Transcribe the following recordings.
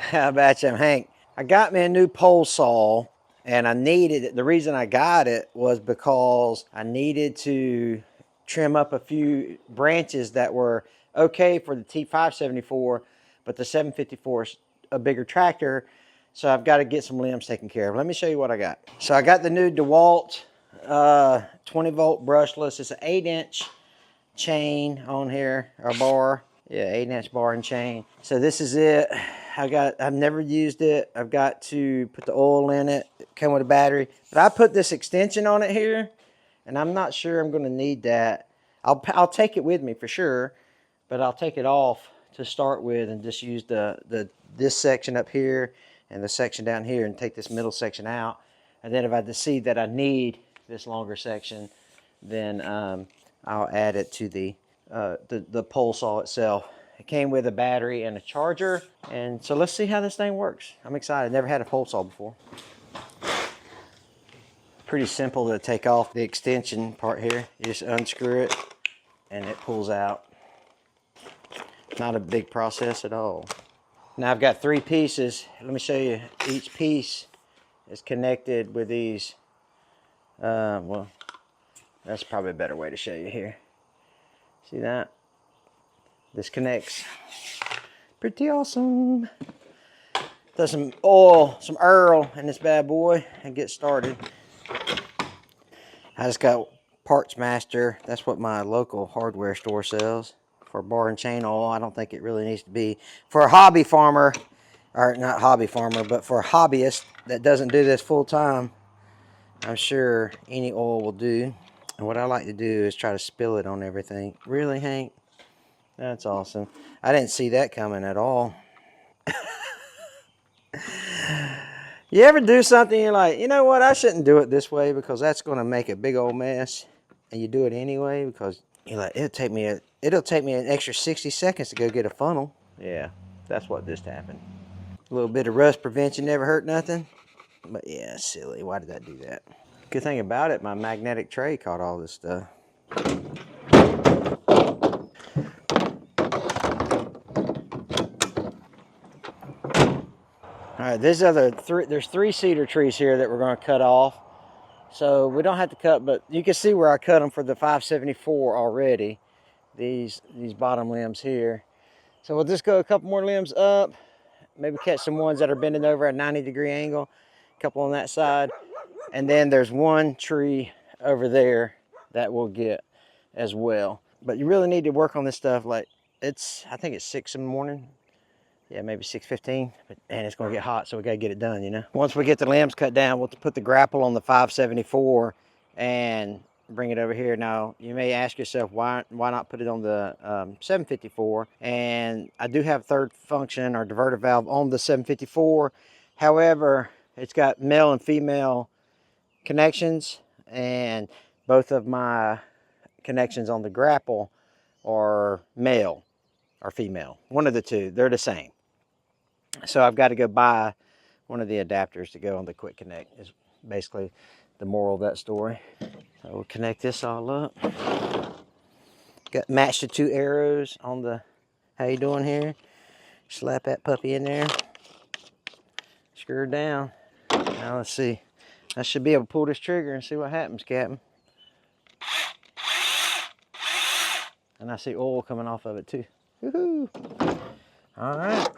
How about you, Hank? I got me a new pole saw, and I needed it. The reason I got it was because I needed to trim up a few branches that were okay for the T574, but the 754 is a bigger tractor, so I've got to get some limbs taken care of. Let me show you what I got. So I got the new DeWalt 20-volt brushless. It's an 8-inch chain on here, or bar. Yeah, 8-inch bar and chain. So this is it. I've never used it. I've got to put the oil in it. It came with a battery. But I put this extension on it here, and I'm not sure I'm going to need that. I'll take it with me for sure, but I'll take it off to start with and just use this section up here and the section down here and take this middle section out. And then if I decide that I need this longer section, then I'll add it to the pole saw itself. It came with a battery and a charger, and so let's see how this thing works. I'm excited. Never had a pole saw before. Pretty simple to take off the extension part here. You just unscrew it and it pulls out. Not a big process at all. Now I've got 3 pieces. Let me show you. Each piece is connected with these. Well, that's probably a better way to show you here. See that? This connects. Pretty awesome. Throw some oil, some Earl in this bad boy and get started. I just got Parts Master. That's what my local hardware store sells for bar and chain oil. I don't think it really needs to be for a hobby farmer, or not hobby farmer, but for a hobbyist that doesn't do this full time. I'm sure any oil will do. And what I like to do is try to spill it on everything. Really, Hank? That's awesome. I didn't see that coming at all. You ever do something you're like, you know what, I shouldn't do it this way because that's going to make a big old mess, and you do it anyway because you're like, it'll take me an extra 60 seconds to go get a funnel. Yeah, that's what just happened. A little bit of rust prevention never hurt nothing. But yeah, silly. Why did I do that? Good thing about it, my magnetic tray caught all this stuff. All right, there's 3 cedar trees here that we're going to cut off. So we don't have to cut, but you can see where I cut them for the 574 already. These bottom limbs here. So we'll just go a couple more limbs up, maybe catch some ones that are bending over at a 90-degree angle, a couple on that side. And then there's 1 tree over there that we'll get as well. But you really need to work on this stuff like I think it's 6 in the morning. Yeah, maybe 6:15, and it's gonna get hot, so we gotta get it done, you know? Once we get the limbs cut down, we'll put the grapple on the 574 and bring it over here. Now, you may ask yourself, why not put it on the 754? And I do have third function or diverter valve on the 754. However, it's got male and female connections, and both of my connections on the grapple are male or female. One of the two, they're the same. So I've got to go buy one of the adapters to go on the quick connect is basically the moral of that story. So we'll connect this all up. Matched the 2 arrows on the, how you doing here? Slap that puppy in there. Screw her down. Now let's see. I should be able to pull this trigger and see what happens, Captain. And I see oil coming off of it too. Woohoo! All right.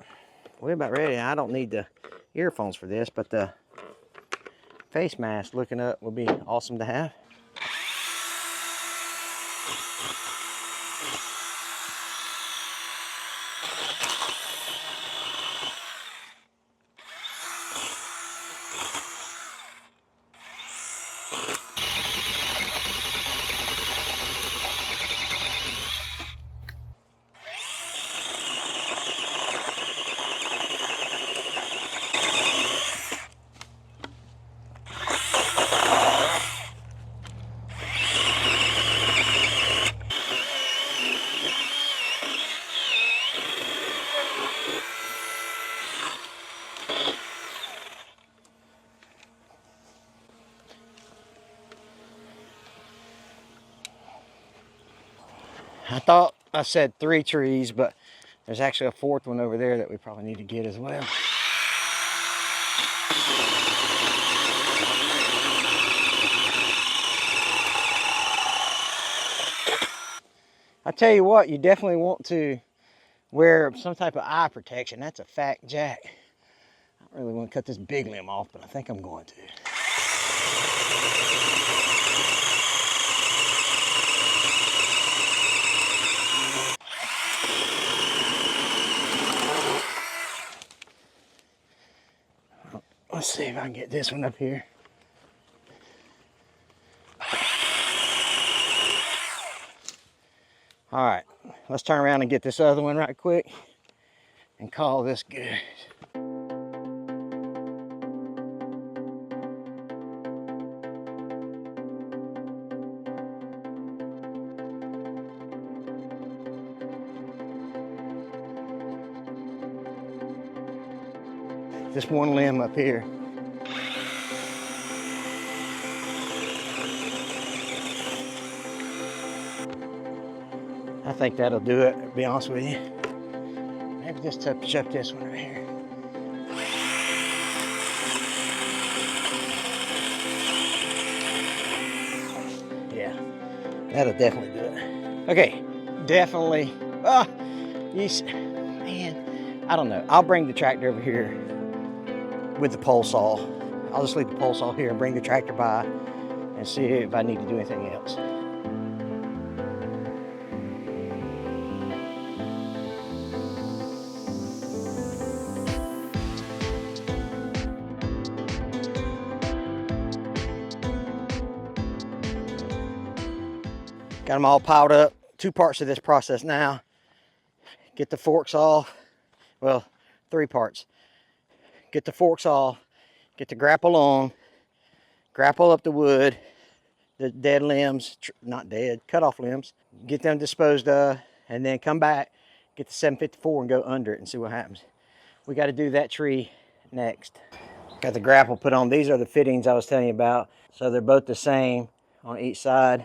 We're about ready. I don't need the earphones for this, but the face mask looking up will be awesome to have. I thought I said 3 trees, but There's actually a fourth one over there that we probably need to get as well. I tell you what, you definitely want to wear some type of eye protection. That's a fact, Jack. I don't really want to cut this big limb off, but I think I'm going to. Let's see if I can get this one up here. All right, let's turn around and get this other one right quick and call this good. Just one limb up here. I think that'll do it, to be honest with you. Maybe just touch up this one right here. Yeah, that'll definitely do it. Okay, definitely. Man, I don't know. I'll bring the tractor over here with the pole saw. I'll just leave the pole saw here and bring the tractor by and see if I need to do anything else. Got them all piled up. Two parts of this process now. Get the forks off. Well, three parts. Get the forks off. Get the grapple on. Grapple up the wood. The dead limbs, not dead, cut off limbs. Get them disposed of. And then come back. Get the 754 and go under it and see what happens. We got to do that tree next. Got the grapple put on. These are the fittings I was telling you about. So they're both the same on each side.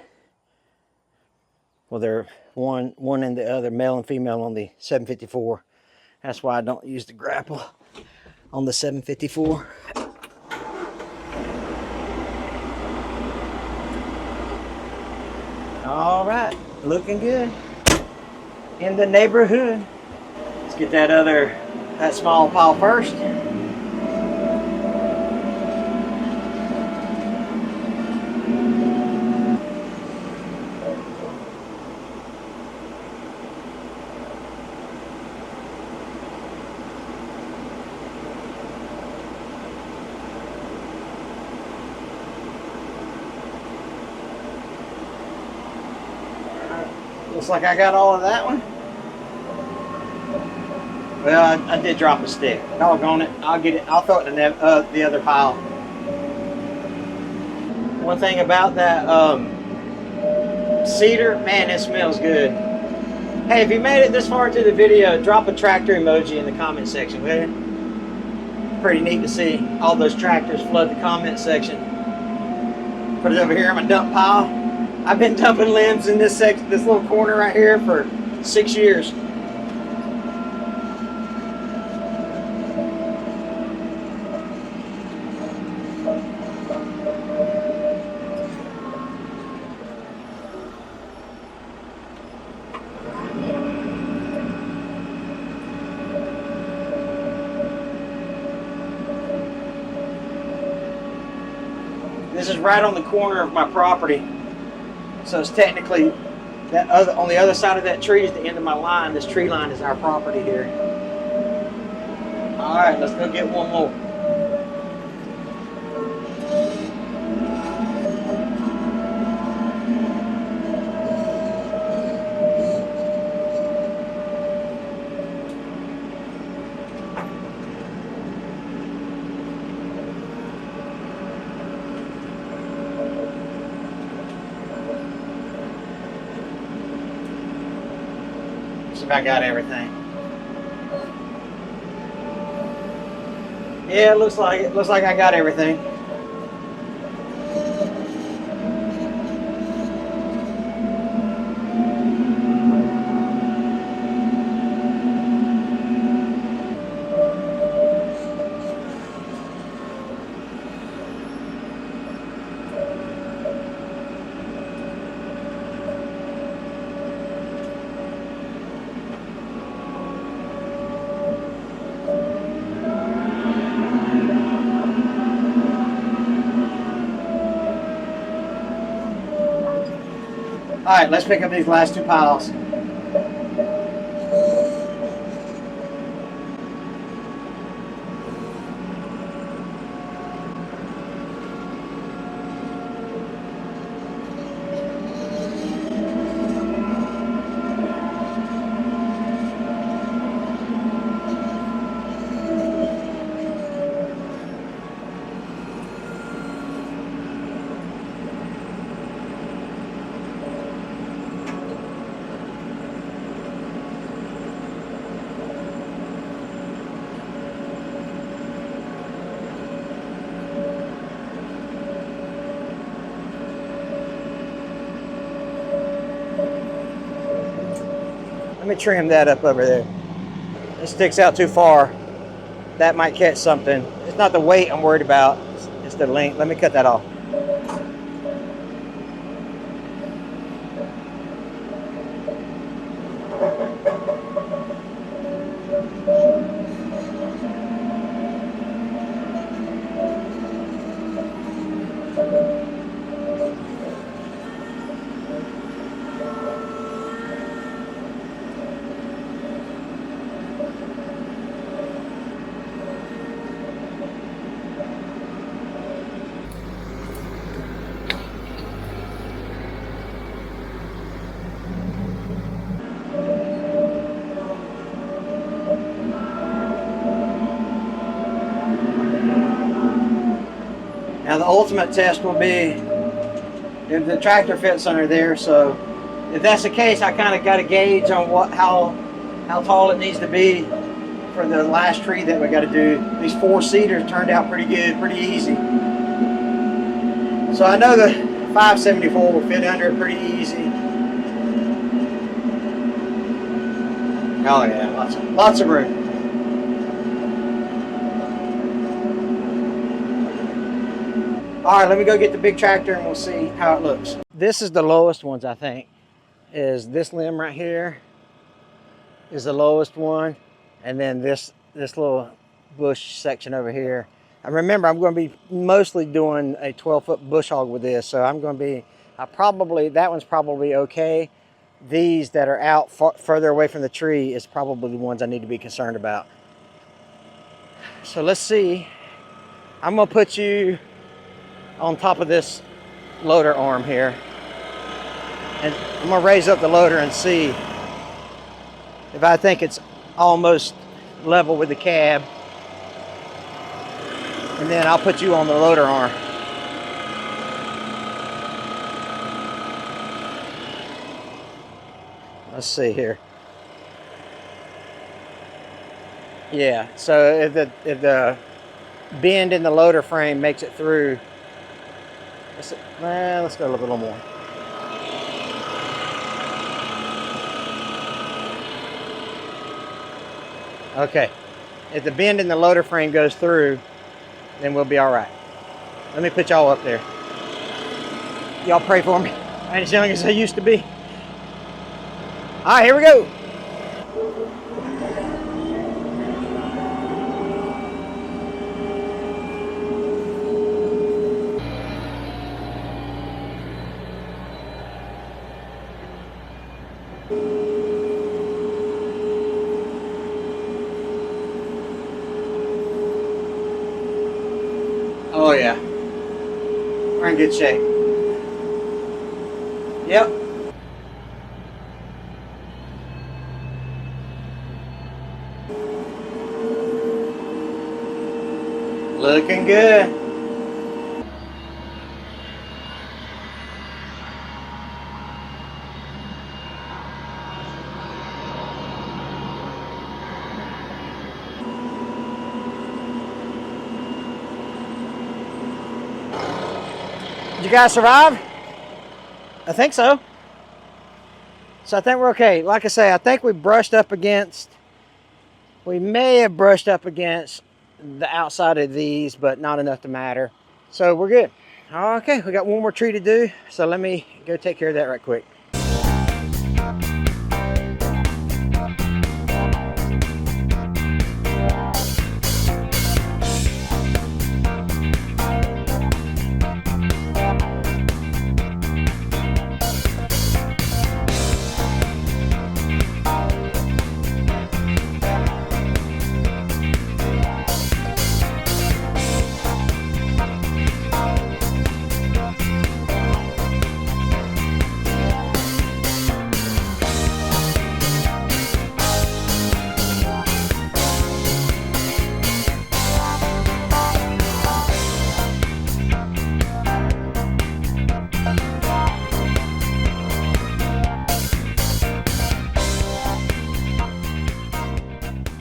Well, they're one and the other, male and female on the 754. That's why I don't use the grapple on the 754. All right, looking good. In the neighborhood. Let's get that small pile first. Looks like I got all of that one. Well, I did drop a stick. Doggone it. I'll get it. I'll throw it in the other pile. One thing about that cedar, man, it smells good. Hey, if you made it this far into the video, drop a tractor emoji in the comment section, will you? Pretty neat to see all those tractors flood the comment section. Put it over here in my dump pile. I've been dumping limbs in this little corner right here for 6 years. This is right on the corner of my property. So it's technically on the other side of that tree is the end of my line. This tree line is our property here. All right, let's go get one more. If I got everything. Yeah, it looks like it. Looks like I got everything. right, let's pick up these last 2 piles. Let me trim that up over there. It sticks out too far. That might catch something. It's not the weight I'm worried about. It's the length. Let me cut that off. Now the ultimate test will be if the tractor fits under there. So if that's the case, I kind of got a gauge on how tall it needs to be for the last tree that we got to do. These 4 cedars turned out pretty good, pretty easy. So I know the 574 will fit under it pretty easy. Oh yeah, lots of room. All right, let me go get the big tractor and we'll see how it looks. This is the lowest ones, I think. Is this limb right here is the lowest one, and then this little bush section over here. And remember, I'm going to be mostly doing a 12-foot bush hog with this, so I'm going to be, that one's probably okay. These that are out further away from the tree is probably the ones I need to be concerned about. So let's see. I'm going to put you on top of this loader arm here, and I'm going to raise up the loader and see if I think it's almost level with the cab, and then I'll put you on the loader arm. Let's see here. Yeah, so if the bend in the loader frame makes it through, let's go a little more. Okay, if the bend in the loader frame goes through, then we'll be all right. Let me put y'all up there. Y'all pray for me. I ain't as young as I used to be. All right, here we go. Oh yeah, we're in good shape. Yep. Looking good. Did you guys survive? I think so. So I think we're okay. Like I say, I think we may have brushed up against the outside of these, but not enough to matter. So we're good. Okay, we got one more tree to do. So let me go take care of that right quick.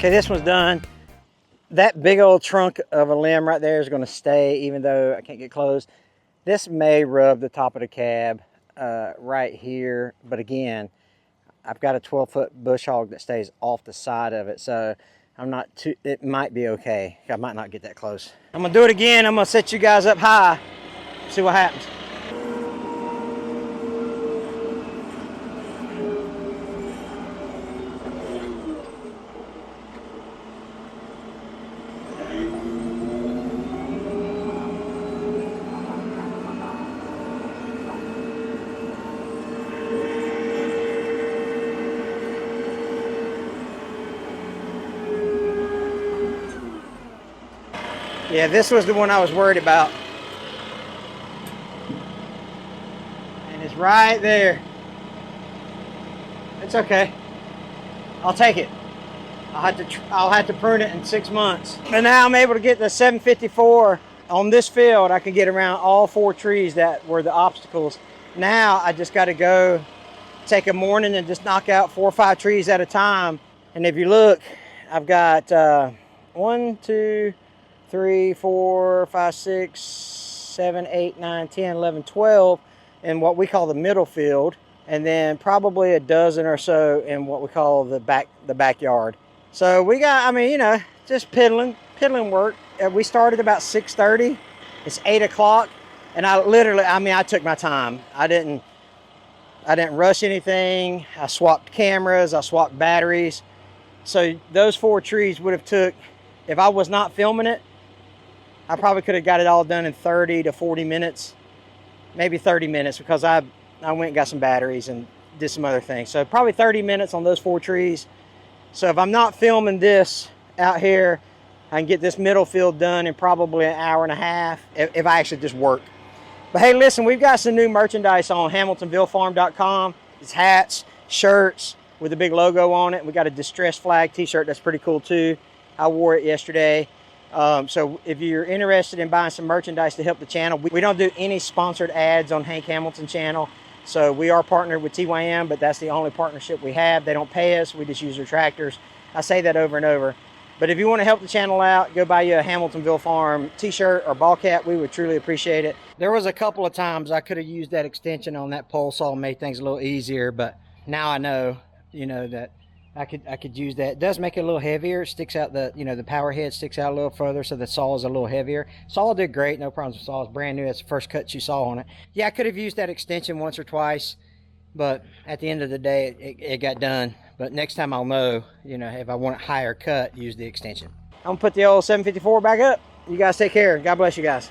Okay, this one's done. That big old trunk of a limb right there is going to stay, even though I can't get close. This may rub the top of the cab right here, but again, I've got a 12-foot bush hog that stays off the side of it, so I'm not too, it might be okay. I might not get that close. I'm gonna do it again. I'm gonna set you guys up high, see what happens. Yeah, this was the one I was worried about. And it's right there. It's okay. I'll take it. I'll have to prune it in 6 months. And now I'm able to get the 754 on this field. I can get around all 4 trees that were the obstacles. Now I just got to go take a morning and just knock out 4 or 5 trees at a time. And if you look, I've got 1, 2, 3, 4, 5, 6, 7, 8, 9, 10, 11, 12 in what we call the middle field, and then probably a dozen or so in what we call the backyard. So we got, I mean, you know, just piddling work. We started about 6:30. It's 8 o'clock, and I took my time. I didn't rush anything. I swapped cameras. I swapped batteries. So those 4 trees would have took, if I was not filming it, I probably could have got it all done in 30 to 40 minutes, maybe 30 minutes, because I went and got some batteries and did some other things. So probably 30 minutes on those 4 trees. So if I'm not filming this out here, I can get this middle field done in probably an hour and a half if I actually just work. But hey, listen, we've got some new merchandise on HamiltonvilleFarm.com. It's hats, shirts with a big logo on it. We got a distressed flag t-shirt that's pretty cool too. I wore it yesterday. So if you're interested in buying some merchandise to help the channel, we don't do any sponsored ads on Hank Hamilton channel. So we are partnered with TYM, but that's the only partnership we have. They don't pay us. We just use their tractors. I say that over and over. But if you want to help the channel out, go buy you a Hamiltonville Farm t-shirt or ball cap. We would truly appreciate it. There was a couple of times I could have used that extension on that pole saw and made things a little easier, but now I know, you know, that I could use that. It does make it a little heavier. It sticks out the, you know, the power head sticks out a little further, so the saw is a little heavier. Saw did great, no problems with saw. It's brand new. That's the first cut you saw on it. Yeah, I could have used that extension once or twice, but at the end of the day, it got done. But next time I'll know, you know, if I want it higher cut, use the extension. I'm gonna put the old 754 back up. You guys take care. God bless you guys.